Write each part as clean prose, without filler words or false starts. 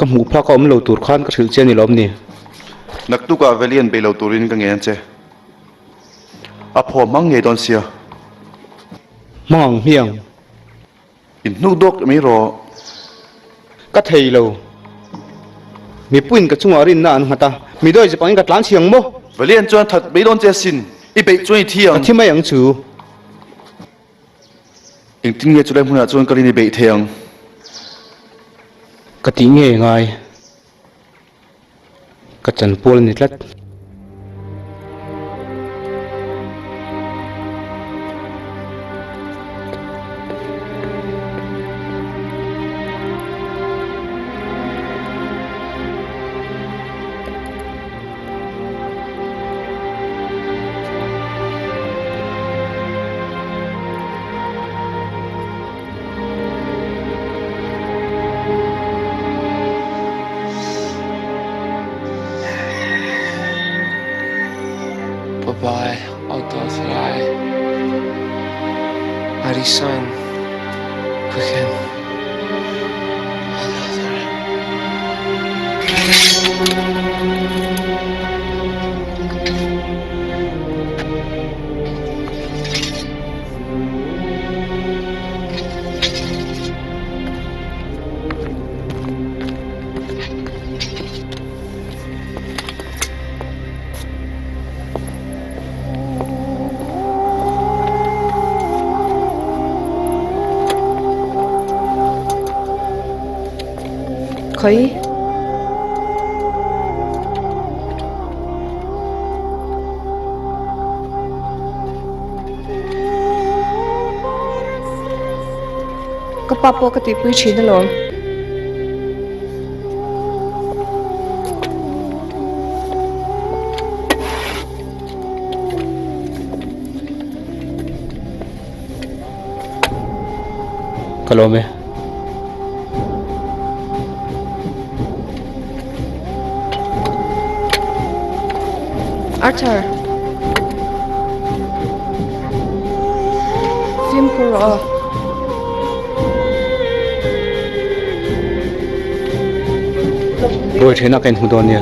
ka hmu pha ka om lo tur khan ka thil chen ni lom ni nak tu ka velian be lo turin ka ngen che a pho mang nge don sia mang hiang in nu dok mi ro ka thei lo mi puin ka chunga rin na an hata mi doi je pang ka tlan chiang mo velian chuan that be don che sin i be chuan thiang thi mai ang chu in tin nge chulai hmuna chuan ka rin i be thiang ka ti nge ngai ka chan pol ni tlat Bye-bye, Odothrai. Arisan, quicken. Khởi Ka papo ka ti pui chi na lom kalome Arthur Film Kuro rồi thế nào cái hú đòn nha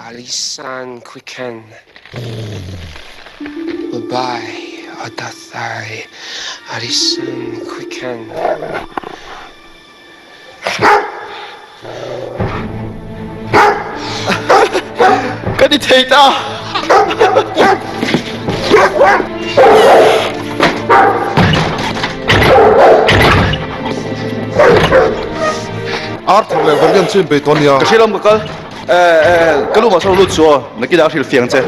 Alisan, quicken. Bye-bye, Odothrai. Alisan, quicken. cái đi thầy ta Arthur le valian chin be tonia cái xe lông cái cái lúc mà sau lút xuống nó kia đã thì phiền chứ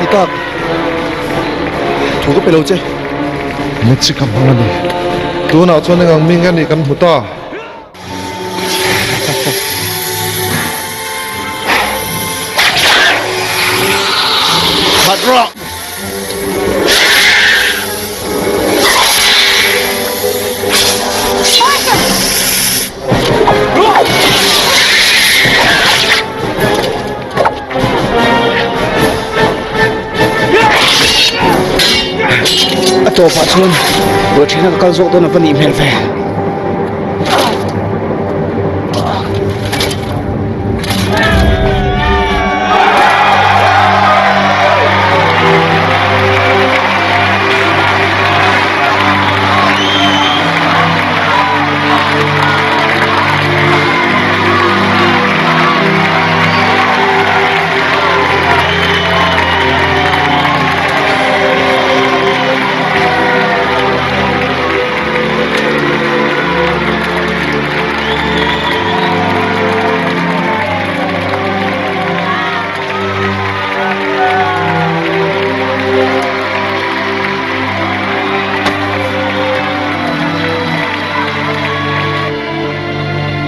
ikak thu ka pelo che ni chi kam hangani tu na chuan ngang ming ani kan huta Padro to fa chun bo thina kal zo to na pani mel fe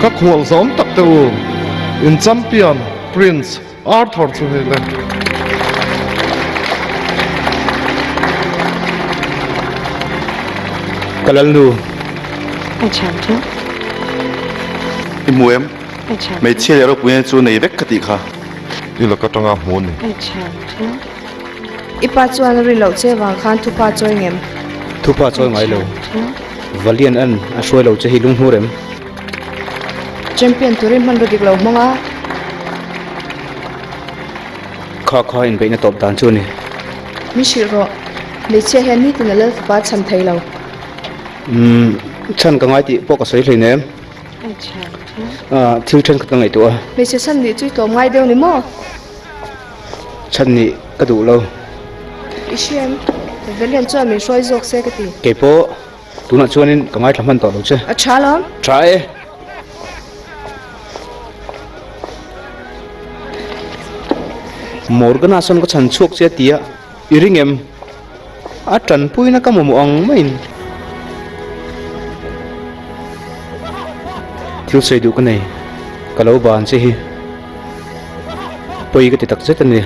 các huang zom tak te u in champion prince Arthur chu hele kalal nu Ai chạm chứ? imu em Ai chạm? mai che ro puye chu nei vek khati kha ila ka tanga hmu ni Ai chạm chứ? Ipa chuan ri lo che wang khan thu pa choi ngem. thu pa choi ngai lo valian an a shoi lo che hi lung hurem Champion turin man dik lo monga. kha in be na top dan chu ni Mi shi ro. Le che hen ni tin le pa cham thei lo. chan ka ngai ti po ka sei hlei nem Ai chạm chứ? thil chen ka ngai to Le che san ni chui to ngai deu ni mo. chan ni ka du lo Ishem. Velian chuan mi shoi zok se ka ti. ke po tu na chuanin ka ngai thlaman to lo che A cha lom. try Morgan asan ko chan chuak che tia iring em a tran pui na ka mo ang main thil sei du ka nei ka lo ban che hi poi ka ti tak che tan ni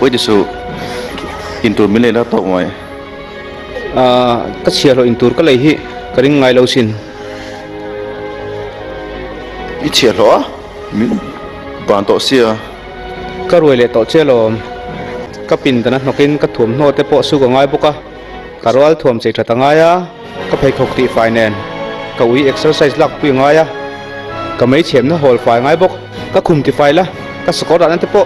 oi de su in tur min le na to mai ka chia lo in tur ka lei hi ka ring ngai lo sin i che lo min ban to sia ka roi le to che lo ka pin tan nokin ka thum no te po su ko ngai boka ka roal thum che thata ngai ya ka phei khok ti finance ka ui exercise lak pi ngai ya ka mai chem na hol fai ngai bok ka khum ti fai la ka score an te po